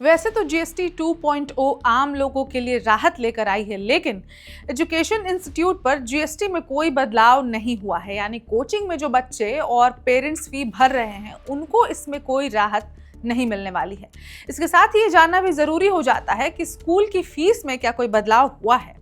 वैसे तो जीएसटी 2.0 आम लोगों के लिए राहत लेकर आई है, लेकिन एजुकेशन इंस्टीट्यूट पर जीएसटी में कोई बदलाव नहीं हुआ है। यानी कोचिंग में जो बच्चे और पेरेंट्स फी भर रहे हैं उनको इसमें कोई राहत नहीं मिलने वाली है। इसके साथ ही ये जानना भी जरूरी हो जाता है कि स्कूल की फीस में क्या कोई बदलाव हुआ है।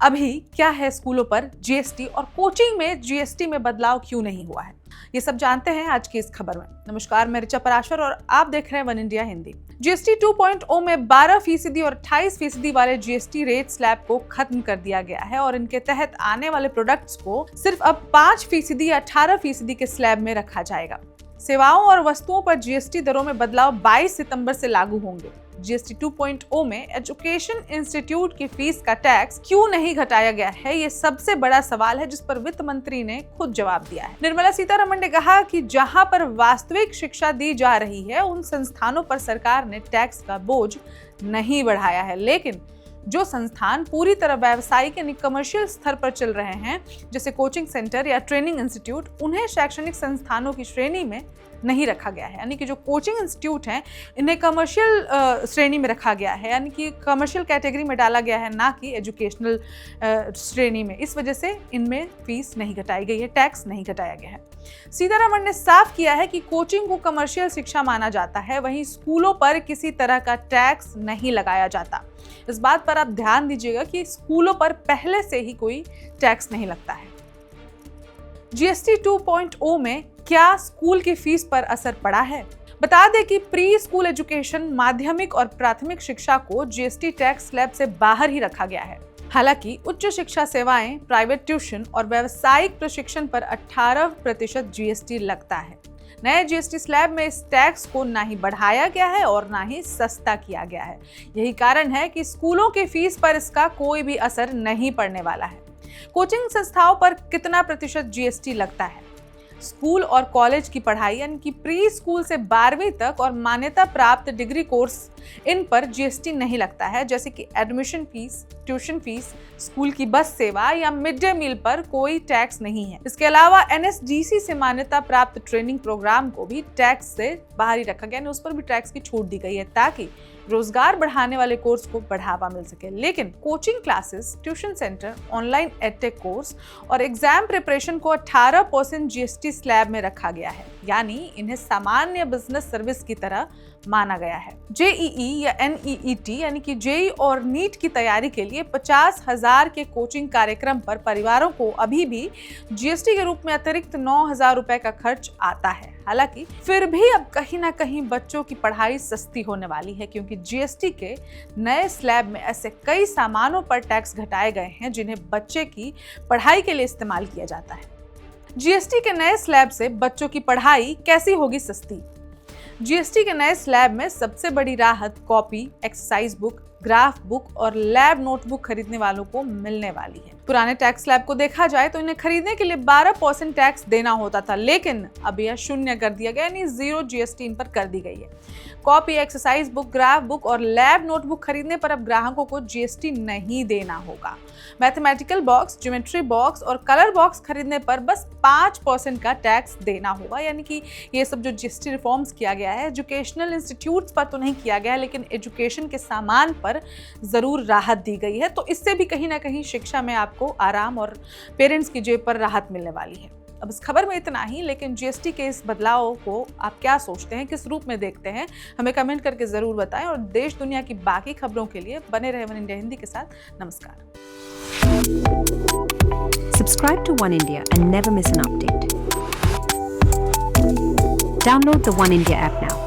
अभी क्या है स्कूलों पर जीएसटी और कोचिंग में जीएसटी में बदलाव क्यों नहीं हुआ है, ये सब जानते हैं आज की इस खबर में। नमस्कार, मैं ऋचा पराशर और आप देख रहे हैं वन इंडिया हिंदी। जीएसटी 2.0 में 12% और 28% वाले जीएसटी रेट स्लैब को खत्म कर दिया गया है और इनके तहत आने वाले प्रोडक्ट्स को सिर्फ अब 5% या 18% के स्लैब में रखा जाएगा। सेवाओं और वस्तुओं पर जीएसटी दरों में बदलाव 22 सितंबर से लागू होंगे। जीएसटी 2.0 में एजुकेशन इंस्टीट्यूट की फीस का टैक्स क्यों नहीं घटाया गया है, ये सबसे बड़ा सवाल है जिस पर वित्त मंत्री ने खुद जवाब दिया है। निर्मला सीतारमण ने कहा कि जहां पर वास्तविक शिक्षा दी जा रही है उन संस्थानों पर सरकार ने टैक्स का बोझ नहीं बढ़ाया है, लेकिन जो संस्थान पूरी तरह व्यावसायिक यानी कमर्शियल स्तर पर चल रहे हैं, जैसे कोचिंग सेंटर या ट्रेनिंग इंस्टीट्यूट, उन्हें शैक्षणिक संस्थानों की श्रेणी में नहीं रखा गया है। यानी कि जो कोचिंग इंस्टीट्यूट हैं इन्हें कमर्शियल श्रेणी में रखा गया है, यानी कि कमर्शियल कैटेगरी में डाला गया है, ना कि एजुकेशनल श्रेणी में। इस वजह से इनमें फीस नहीं घटाई गई है, टैक्स नहीं घटाया गया है। सीतारमण ने साफ किया है कि कोचिंग को कमर्शियल शिक्षा माना जाता है, वहीं स्कूलों पर किसी तरह का टैक्स नहीं लगाया जाता। इस बात पर आप ध्यान दीजिएगा कि स्कूलों पर पहले से ही कोई टैक्स नहीं लगता है। जीएसटी 2.0 में क्या स्कूल की फीस पर असर पड़ा है? बता दें कि प्री स्कूल एजुकेशन, माध्यमिक और प्राथमिक शिक्षा को जीएसटी टैक्स स्लैब से बाहर ही रखा गया है। हालांकि उच्च शिक्षा सेवाएं, प्राइवेट ट्यूशन और व्यावसायिक प्रशिक्षण पर 18% जीएसटी लगता है। नए जीएसटी स्लैब में इस टैक्स को ना ही बढ़ाया गया है और ना ही सस्ता किया गया है। यही कारण है कि स्कूलों की फीस पर इसका कोई भी असर नहीं पड़ने वाला है। कोचिंग संस्थाओं पर कितना प्रतिशत जीएसटी लगता है? स्कूल और कॉलेज की पढ़ाई यानी कि प्री स्कूल से 12वीं तक और मान्यता प्राप्त डिग्री कोर्स, इन पर जीएसटी नहीं लगता है, जैसे कि admission fees, tuition fees, school की बस सेवा या मिड डे मील पर कोई टैक्स नहीं है। इसके अलावा एनएसडीसी से मान्यता प्राप्त ट्रेनिंग प्रोग्राम को भी टैक्स से बाहर ही रखा गया है, उस पर भी टैक्स की छूट दी गई है ताकि रोजगार बढ़ाने वाले कोर्स को बढ़ावा मिल सके। लेकिन coaching classes, tuition centre, online edtech course और एग्जाम प्रिपरेशन को 18% जीएसटी स्लैब में रखा गया है, यानी इन्हें सामान्य बिजनेस सर्विस की तरह माना गया है। जेईई या एनईईटी यानी कि जेई और नीट की तैयारी के लिए 50,000 के कोचिंग कार्यक्रम पर परिवारों को अभी भी जीएसटी के रूप में अतिरिक्त 9,000 रुपए का खर्च आता है। हालांकि फिर भी अब कहीं ना कहीं बच्चों की पढ़ाई सस्ती होने वाली है, क्योंकि जीएसटी के नए स्लैब में ऐसे कई सामानों पर टैक्स घटाए गए हैं जिन्हें बच्चे की पढ़ाई के लिए इस्तेमाल किया जाता है। जीएसटी के नए स्लैब से बच्चों की पढ़ाई कैसी होगी सस्ती? जीएसटी के नए स्लैब में सबसे बड़ी राहत copy, exercise book, graph book और लैब नोटबुक खरीदने वालों को मिलने वाली है। पुराने टैक्स स्लैब को देखा जाए तो इन्हें खरीदने के लिए 12% टैक्स देना होता था, लेकिन अब यह शून्य कर दिया गया, यानी 0 जीएसटी इन पर कर दी गई है। Copy, exercise book, graph book और लैब नोटबुक खरीदने पर अब ग्राहकों को जीएसटी नहीं देना होगा। मैथमेटिकल बॉक्स, ज्योमेट्री बॉक्स और कलर बॉक्स खरीदने पर बस 5% का टैक्स देना होगा। यानी कि ये सब जो जीएसटी रिफॉर्म्स किया गया है, एजुकेशनल इंस्टीट्यूट्स पर तो नहीं किया गया, लेकिन एजुकेशन के सामान पर जरूर राहत दी गई है। तो इससे भी कहीं ना कहीं शिक्षा में आपको आराम और पेरेंट्स की जेब पर राहत मिलने वाली है। अब इस खबर में इतना ही, लेकिन जीएसटी के इस बदलाव को आप क्या सोचते हैं, किस रूप में देखते हैं, हमें कमेंट करके जरूर बताएं। और देश दुनिया की बाकी खबरों के लिए बने रहे वन इंडिया हिंदी के साथ। नमस्कार। Subscribe to One India and never miss an update. Download the One India app now.